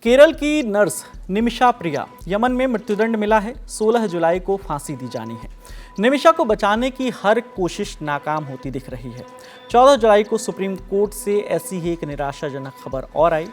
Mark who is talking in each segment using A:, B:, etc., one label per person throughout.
A: केरल की नर्स निमिषा प्रिया यमन में मृत्युदंड मिला है। 16 जुलाई को फांसी दी जानी है। निमिषा को बचाने की हर कोशिश नाकाम होती दिख रही है। 14 जुलाई को सुप्रीम कोर्ट से ऐसी ही एक निराशाजनक खबर और आई।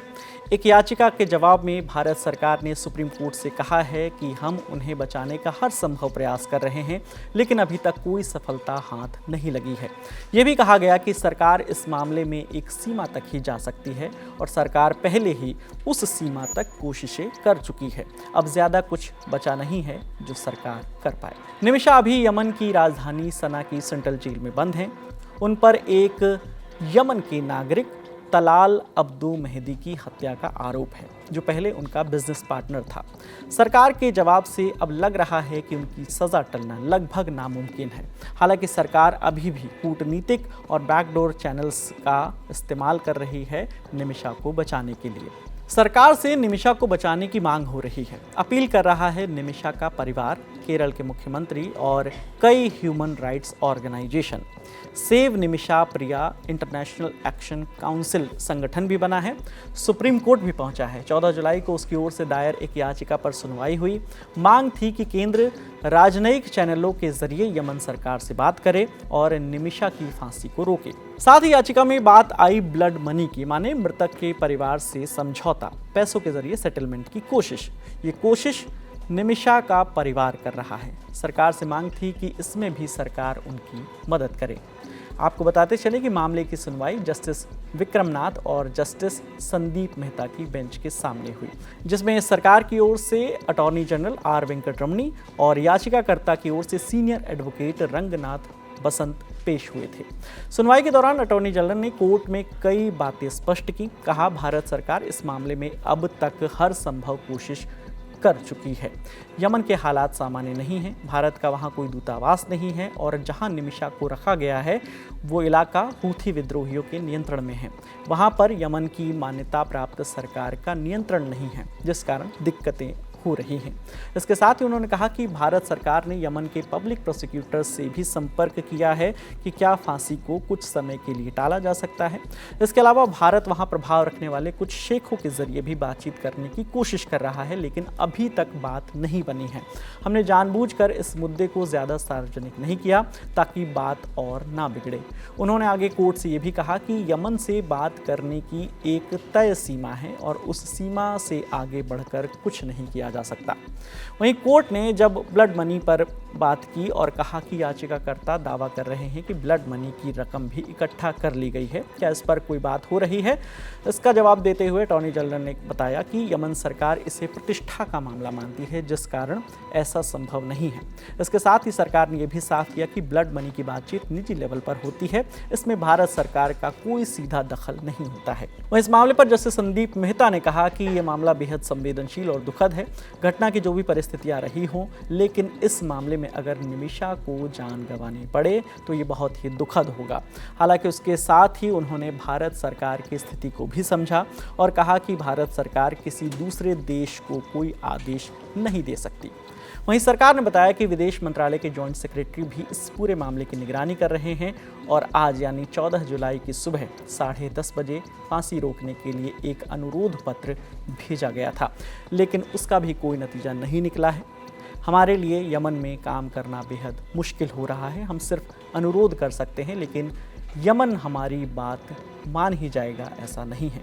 A: एक याचिका के जवाब में भारत सरकार ने सुप्रीम कोर्ट से कहा है कि हम उन्हें बचाने का हर संभव प्रयास कर रहे हैं, लेकिन अभी तक कोई सफलता हाथ नहीं लगी है। यह भी कहा गया कि सरकार इस मामले में एक सीमा तक ही जा सकती है और सरकार पहले ही उस सीमा तक कोशिशें कर चुकी है। अब ज्यादा कुछ बचा नहीं है जो सरकार कर पाए। निमिषा अभी यमन की राजधानी सना की सेंट्रल जेल में बंद हैं। उन पर एक यमन के नागरिक तलाल अब्दू मेहदी की हत्या का आरोप है, जो पहले उनका बिजनेस पार्टनर था। सरकार के जवाब से अब लग रहा है कि उनकी सजा टलना लगभग नामुमकिन है। हालांकि सरकार अभी भी कूटनीतिक और बैकडोर चैनल्स का इस्तेमाल कर रही है निमिषा को बचाने के लिए। सरकार से निमिषा को बचाने की मांग हो रही है। अपील कर रहा है निमिषा का परिवार, केरल के मुख्यमंत्री और कई human rights organisation. Save Nimisha Priya international action council संगठन भी बना है। सुप्रीम कोर्ट भी पहुंचा है। 14 जुलाई को उसकी ओर से दायर एक याचिका पर सुनवाई हुई। मांग थी कि केंद्र राजनयिक चैनलों के जरिए यमन सरकार से बात करे और निमिषा की फांसी को रोके। साथ ही याचिका में बात आई ब्लड मनी की, माने मृतक के परिवार से समझौता, पैसों के जरिए सेटलमेंट की कोशिश। ये कोशिश निमिषा का परिवार कर रहा है। सरकार से मांग थी कि इसमें भी सरकार उनकी मदद करे। आपको बताते चले कि मामले की सुनवाई जस्टिस विक्रमनाथ और जस्टिस संदीप मेहता की बेंच के सामने हुई, जिसमें सरकार की ओर से अटॉर्नी जनरल आर वेंकटरमणी और याचिकाकर्ता की ओर से सीनियर एडवोकेट रंगनाथ बसंत पेश हुए थे। सुनवाई के दौरान अटॉर्नी जनरल ने कोर्ट में कई बातें स्पष्ट की। कहा, भारत सरकार इस मामले में अब तक हर संभव कोशिश कर चुकी है। यमन के हालात सामान्य नहीं हैं। भारत का वहां कोई दूतावास नहीं है और जहां निमिषा को रखा गया है वो इलाका हूथी विद्रोहियों के नियंत्रण में है। वहां पर यमन की मान्यता प्राप्त सरकार का नियंत्रण नहीं है, जिस कारण दिक्कतें हो रही हैं। इसके साथ ही उन्होंने कहा कि भारत सरकार ने यमन के पब्लिक प्रोसिक्यूटर से भी संपर्क किया है कि क्या फांसी को कुछ समय के लिए टाला जा सकता है। इसके अलावा भारत वहां प्रभाव रखने वाले कुछ शेखों के जरिए भी बातचीत करने की कोशिश कर रहा है, लेकिन अभी तक बात नहीं बनी है। हमने जानबूझकर इस मुद्दे को ज़्यादा सार्वजनिक नहीं किया ताकि बात और ना बिगड़े। उन्होंने आगे कोर्ट से ये भी कहा कि यमन से बात करने की एक तय सीमा है और उस सीमा से आगे बढ़कर कुछ नहीं किया जा सकता। वहीं कोर्ट ने जब ब्लड मनी पर बात की और कहा कि याचिकाकर्ता दावा कर रहे हैं कि ब्लड मनी की रकम भी इकट्ठा कर ली गई है, क्या इस पर कोई बात हो रही है? इसका जवाब देते हुए अटॉर्नी जनरल ने बताया कि यमन सरकार इसे प्रतिष्ठा का मामला मानती है, जिस कारण ऐसा संभव नहीं है। इसके साथ ही सरकार ने यह भी साफ किया कि ब्लड मनी की बातचीत निजी लेवल पर होती है, इसमें भारत सरकार का कोई सीधा दखल नहीं होता है। वहीं इस मामले पर जस्टिस संदीप मेहता ने कहा कि यह मामला बेहद संवेदनशील और दुखद है। घटना की जो भी परिस्थितियां रही हों, लेकिन इस मामले में अगर निमिषा को जान गंवानी पड़े तो ये बहुत ही दुखद होगा। हालांकि उसके साथ ही उन्होंने भारत सरकार की स्थिति को भी समझा और कहा कि भारत सरकार किसी दूसरे देश को कोई आदेश नहीं दे सकती। वहीं सरकार ने बताया कि विदेश मंत्रालय के जॉइंट सेक्रेटरी भी इस पूरे मामले की निगरानी कर रहे हैं और आज यानी 14 जुलाई की सुबह 10:30 बजे फांसी रोकने के लिए एक अनुरोध पत्र भेजा गया था, लेकिन उसका भी कोई नतीजा नहीं निकला है। हमारे लिए यमन में काम करना बेहद मुश्किल हो रहा है। हम सिर्फ अनुरोध कर सकते हैं, लेकिन यमन हमारी बात मान ही जाएगा ऐसा नहीं है।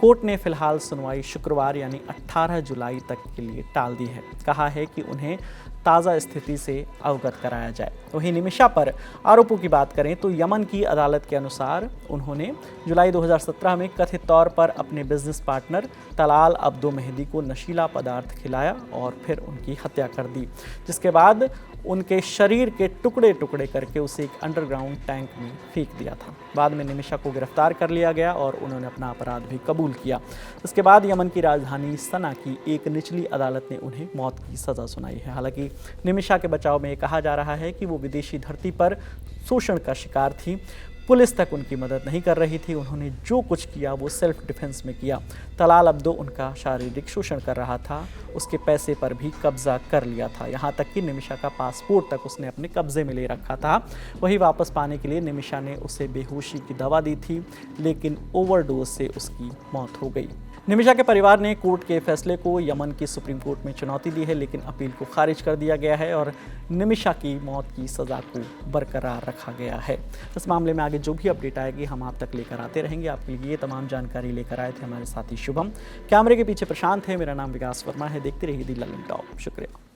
A: कोर्ट ने फिलहाल सुनवाई शुक्रवार यानी 18 जुलाई तक के लिए टाल दी है। कहा है कि उन्हें ताज़ा स्थिति से अवगत कराया जाए। वहीं निमिषा पर आरोपों की बात करें तो यमन की अदालत के अनुसार उन्होंने जुलाई 2017 में कथित तौर पर अपने business partner Talal Abdu Mahdi को नशीला पदार्थ खिलाया और फिर उनकी हत्या कर दी, जिसके बाद उनके शरीर के टुकड़े टुकड़े करके उसे एक अंडरग्राउंड टैंक में फेंक दिया था। बाद में निमिषा को गिरफ्तार कर लिया गया और उन्होंने अपना अपराध भी कबूल किया। इसके बाद यमन की राजधानी सना की एक निचली अदालत ने उन्हें मौत की सज़ा सुनाई है। हालांकि निमिषा के बचाव में कहा जा रहा है कि वो विदेशी धरती पर शोषण का शिकार थी। पुलिस तक उनकी मदद नहीं कर रही थी। उन्होंने जो कुछ किया वो सेल्फ डिफेंस में किया। तलाल अब्दो उनका शारीरिक शोषण कर रहा था, उसके पैसे पर भी कब्जा कर लिया था। यहाँ तक कि निमिषा का पासपोर्ट तक उसने अपने कब्जे में ले रखा था। वही वापस पाने के लिए निमिषा ने उसे बेहोशी की दवा दी थी, लेकिन ओवरडोज से उसकी मौत हो गई। निमिषा के परिवार ने कोर्ट के फैसले को यमन की सुप्रीम कोर्ट में चुनौती दी है, लेकिन अपील को खारिज कर दिया गया है और निमिषा की मौत की सज़ा को बरकरार रखा गया है। इस मामले में आगे जो भी अपडेट आएगी हम आप तक लेकर आते रहेंगे। आपके लिए ये तमाम जानकारी लेकर आए थे हमारे साथी शुभम। कैमरे के पीछे प्रशांत है, मेरा नाम विकास वर्मा है। देखते रहिए दी ललन टॉप। शुक्रिया।